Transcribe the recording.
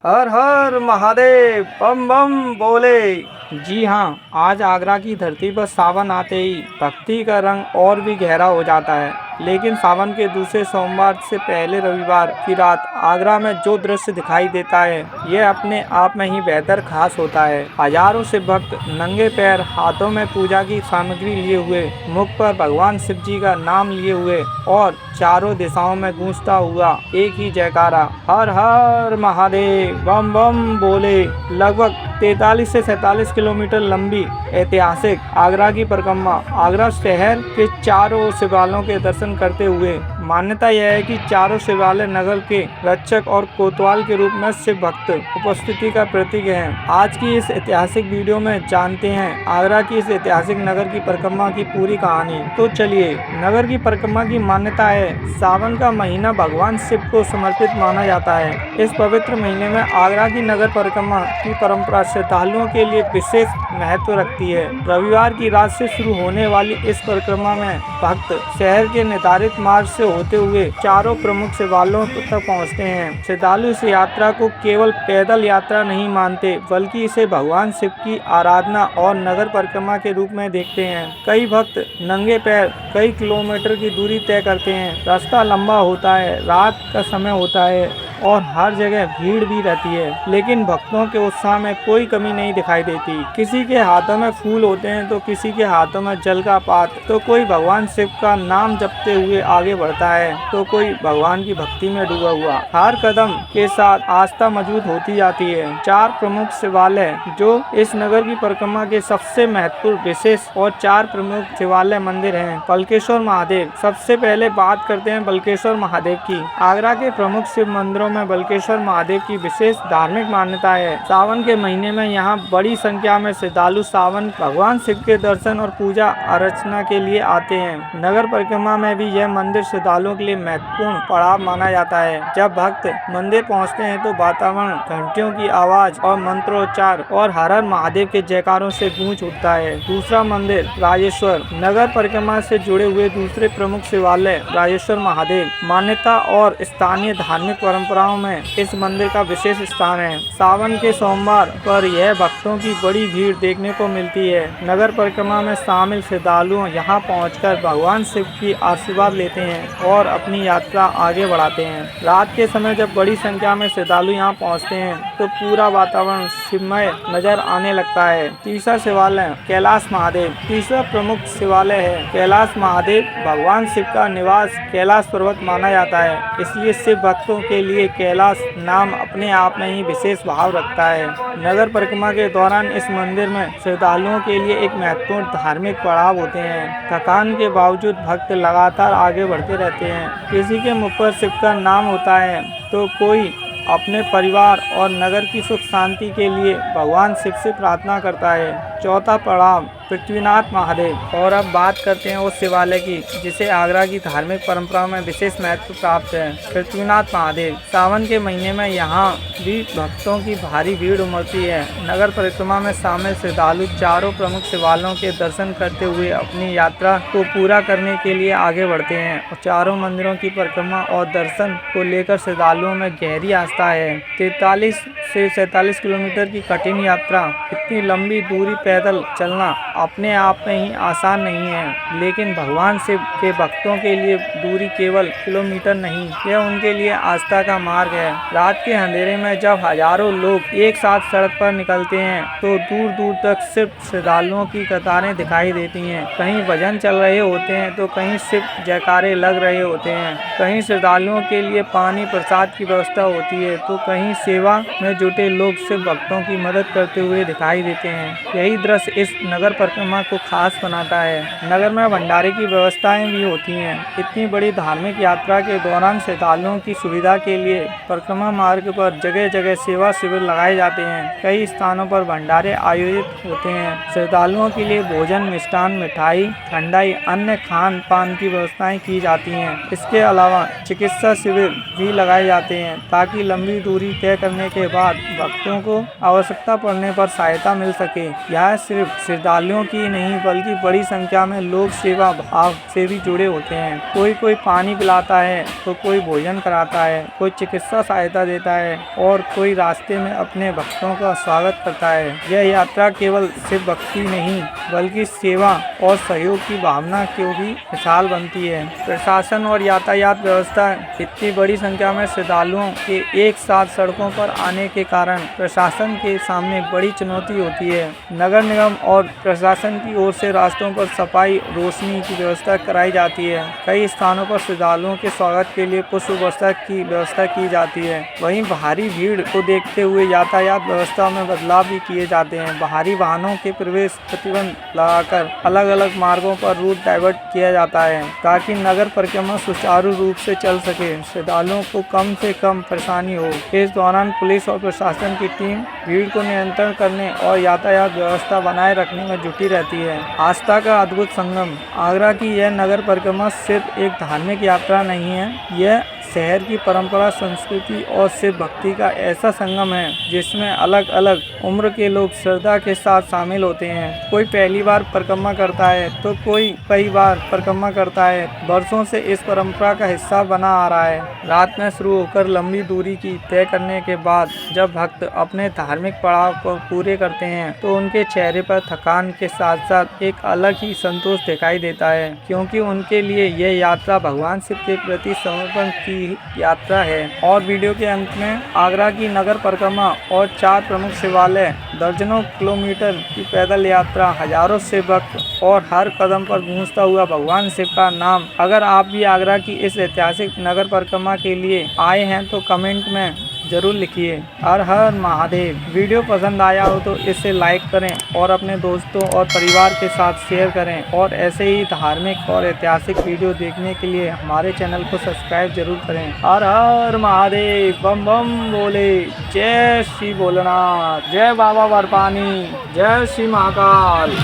हर हर महादेव बम बम बोले। जी हाँ, आज आगरा की धरती पर सावन आते ही भक्ति का रंग और भी गहरा हो जाता है। लेकिन सावन के दूसरे सोमवार से पहले रविवार की रात आगरा में जो दृश्य दिखाई देता है, यह अपने आप में ही बेहतर खास होता है। हजारों से भक्त नंगे पैर, हाथों में पूजा की सामग्री लिए हुए, मुख पर भगवान शिव जी का नाम लिए हुए और चारों दिशाओं में गूंजता हुआ एक ही जयकारा, हर हर महादेव बम बम बोले। लगभग 43 से 47 किलोमीटर लंबी ऐतिहासिक आगरा की परिक्रमा आगरा शहर के चारों शिवालयों के दर्शन करते हुए। मान्यता यह है कि चारों शिवालय नगर के रक्षक और कोतवाल के रूप में शिव भक्त उपस्थिति का प्रतीक है। आज की इस ऐतिहासिक वीडियो में जानते हैं आगरा की इस ऐतिहासिक नगर की परिक्रमा की पूरी कहानी। तो चलिए, नगर की परिक्रमा की मान्यता है, सावन का महीना भगवान शिव को समर्पित माना जाता है। इस पवित्र महीने में आगरा की नगर परिक्रमा की परंपरा श्रद्धालुओं के लिए विशेष महत्व रखती है। रविवार की रात से शुरू होने वाली इस परिक्रमा में भक्त शहर के निर्धारित मार्ग से होते हुए चारों प्रमुख शिवालयों तक पहुंचते हैं। श्रद्धालु इस यात्रा को केवल पैदल यात्रा नहीं मानते, बल्कि इसे भगवान शिव की आराधना और नगर परिक्रमा के रूप में देखते हैं। कई भक्त नंगे पैर कई किलोमीटर की दूरी तय करते हैं। रास्ता लंबा होता है, रात का समय होता है और हर जगह भीड़ भी रहती है, लेकिन भक्तों के उत्साह में कोई कमी नहीं दिखाई देती। किसी के हाथों में फूल होते हैं तो किसी के हाथों में जल का पात्र, तो कोई भगवान शिव का नाम जपते हुए आगे बढ़ता है, तो कोई भगवान की भक्ति में डूबा हुआ। हर कदम के साथ आस्था मजबूत होती जाती है। चार प्रमुख शिवालय जो इस नगर की परिक्रमा के सबसे महत्वपूर्ण विशेष और चार प्रमुख शिवालय मंदिर हैं। बल्केश्वर महादेव, सबसे पहले बात करते हैं बल्केश्वर महादेव की। आगरा के प्रमुख शिव मंदिरों में बल्केश्वर महादेव की विशेष धार्मिक मान्यता है। सावन के महीने में यहाँ बड़ी संख्या में श्रद्धालु सावन भगवान शिव के दर्शन और पूजा अर्चना के लिए आते हैं। नगर परिक्रमा में भी यह मंदिर श्रद्धालुओं के लिए महत्वपूर्ण पड़ाव माना जाता है। जब भक्त मंदिर पहुँचते हैं तो वातावरण घंटियों की आवाज और मंत्रोच्चार और हर हर महादेव के जयकारों से गूंज उठता है। दूसरा मंदिर राजेश्वर, नगर परिक्रमा से जुड़े हुए दूसरे प्रमुख शिवालय राजेश्वर महादेव। मान्यता और स्थानीय धार्मिक परंपराओं में इस मंदिर का विशेष स्थान है। सावन के सोमवार पर यह भक्तों की बड़ी भीड़ देखने को मिलती है। नगर परिक्रमा में शामिल श्रद्धालु यहाँ पहुंचकर भगवान शिव की आशीर्वाद लेते हैं और अपनी यात्रा आगे बढ़ाते हैं। रात के समय जब बड़ी संख्या में श्रद्धालु यहाँ पहुँचते हैं तो पूरा वातावरण शिवमय नजर आने लगता है। तीसरा शिवालय कैलाश महादेव, तीसरा प्रमुख शिवालय है। कैलाश महादेव भगवान शिव का निवास कैलाश पर्वत माना जाता है, इसलिए शिव भक्तों के लिए कैलाश नाम अपने आप में ही विशेष भाव रखता है। नगर परिक्रमा के दौरान इस मंदिर में श्रद्धालुओं के लिए एक महत्वपूर्ण धार्मिक पड़ाव होते हैं। थकान के बावजूद भक्त लगातार आगे बढ़ते रहते हैं। किसी के मुख पर शिव का नाम होता है तो कोई अपने परिवार और नगर की सुख शांति के लिए भगवान शिव से प्रार्थना करता है। चौथा पड़ाव पृथ्वीनाथ महादेव। और अब बात करते हैं उस शिवालय की जिसे आगरा की धार्मिक परंपराओं में विशेष महत्व प्राप्त है, पृथ्वीनाथ महादेव। सावन के महीने में यहाँ भी भक्तों की भारी भीड़ उमड़ती है। नगर परिक्रमा में शामिल श्रद्धालु चारों प्रमुख शिवालयों के दर्शन करते हुए अपनी यात्रा को पूरा करने के लिए आगे बढ़ते हैं और चारों मंदिरों की परिक्रमा और दर्शन को लेकर श्रद्धालुओं में गहरी आस्था है। 43 से 47 किलोमीटर की कठिन यात्रा, इतनी लंबी दूरी पैदल चलना अपने आप में ही आसान नहीं है, लेकिन भगवान शिव के भक्तों के लिए दूरी केवल किलोमीटर नहीं, यह उनके लिए आस्था का मार्ग है। रात के अंधेरे में जब हजारों लोग एक साथ सड़क पर निकलते हैं तो दूर दूर तक सिर्फ श्रद्धालुओं की कतारें दिखाई देती हैं। कहीं भजन चल रहे होते हैं तो कहीं सिर्फ जयकारे लग रहे होते हैं। कहीं श्रद्धालुओं के लिए पानी प्रसाद की व्यवस्था होती है तो कहीं सेवा में जुटे लोग सिर्फ भक्तों की मदद करते हुए दिखाई देते हैं। यही दृश्य इस नगर परिक्रमा को खास बनाता है। नगर में भंडारे की व्यवस्थाएं भी होती हैं। इतनी बड़ी धार्मिक यात्रा के दौरान श्रद्धालुओं की सुविधा के लिए परिक्रमा मार्ग पर जगह जगह सेवा शिविर लगाए जाते हैं। कई स्थानों पर भंडारे आयोजित होते हैं। श्रद्धालुओं के लिए भोजन, मिष्ठान, मिठाई, ठंडाई, अन्य खान पान की व्यवस्थाएं की जाती हैं। इसके अलावा चिकित्सा शिविर भी लगाए जाते हैं ताकि लंबी दूरी तय करने के बाद बाद भक्तों को आवश्यकता पड़ने पर सहायता मिल सके। यह सिर्फ श्रद्धालुओं की नहीं बल्कि बड़ी संख्या में लोग सेवा भाव से भी जुड़े होते हैं। कोई पानी पिलाता है तो कोई भोजन कराता है, कोई चिकित्सा सहायता देता है और कोई रास्ते में अपने भक्तों का स्वागत करता है। यह यात्रा केवल सिर्फ भक्ति नहीं बल्कि सेवा और सहयोग की भावना को भी मिसाल बनती है। प्रशासन और यातायात व्यवस्था इतनी बड़ी संख्या में श्रद्धालुओं के एक साथ सड़कों पर आने के कारण प्रशासन के सामने बड़ी चुनौती होती है। नगर निगम और प्रशासन की ओर से रास्तों पर सफाई, रोशनी की व्यवस्था कराई जाती है। कई स्थानों पर श्रद्धालुओं के स्वागत के लिए पुष्प वर्षा की व्यवस्था की जाती है। वहीं भारी भीड़ को देखते हुए यातायात व्यवस्था में बदलाव भी किए जाते हैं। बाहरी वाहनों के प्रवेश प्रतिबंध लगाकर अलग अलग मार्गों पर रूट डाइवर्ट किया जाता है ताकि नगर परिक्रमा सुचारू रूप से चल सके, श्रद्धालुओं को कम से कम परेशानी हो। इस दौरान पुलिस और प्रशासन की टीम भीड़ को नियंत्रण करने और यातायात व्यवस्था बनाए रखने में जुटी रहती है। आस्था का अद्भुत संगम। आगरा की यह नगर परिक्रमा सिर्फ एक धार्मिक यात्रा नहीं है, यह शहर की परंपरा, संस्कृति और शिव भक्ति का ऐसा संगम है जिसमें अलग अलग उम्र के लोग श्रद्धा के साथ शामिल होते हैं। कोई पहली बार परिक्रमा करता है तो कोई कई बार परिक्रमा करता है। वर्षों से इस परंपरा का हिस्सा बना आ रहा है। रात में शुरू होकर लंबी दूरी की तय करने के बाद जब भक्त अपने धार्मिक पड़ाव को पूरे करते हैं तो उनके चेहरे पर थकान के साथ साथ एक अलग ही संतोष दिखाई देता है, क्योंकि उनके लिए यह यात्रा भगवान शिव के प्रति समर्पण की यात्रा है। और वीडियो के अंत में आगरा की नगर परिक्रमा और 4 प्रमुख शिवालय, दर्जनों किलोमीटर की पैदल यात्रा, हजारों से भक्त और हर कदम पर गूंजता हुआ भगवान शिव का नाम। अगर आप भी आगरा की इस ऐतिहासिक नगर परिक्रमा के लिए आए हैं तो कमेंट में जरूर लिखिए। हर हर महादेव। वीडियो पसंद आया हो तो इसे लाइक करें और अपने दोस्तों और परिवार के साथ शेयर करें और ऐसे ही धार्मिक और ऐतिहासिक वीडियो देखने के लिए हमारे चैनल को सब्सक्राइब जरूर करें। हर हर महादेव। बम बम बोले। जय श्री भोलेनाथ। जय बाबा बर्फानी। जय श्री महाकाल।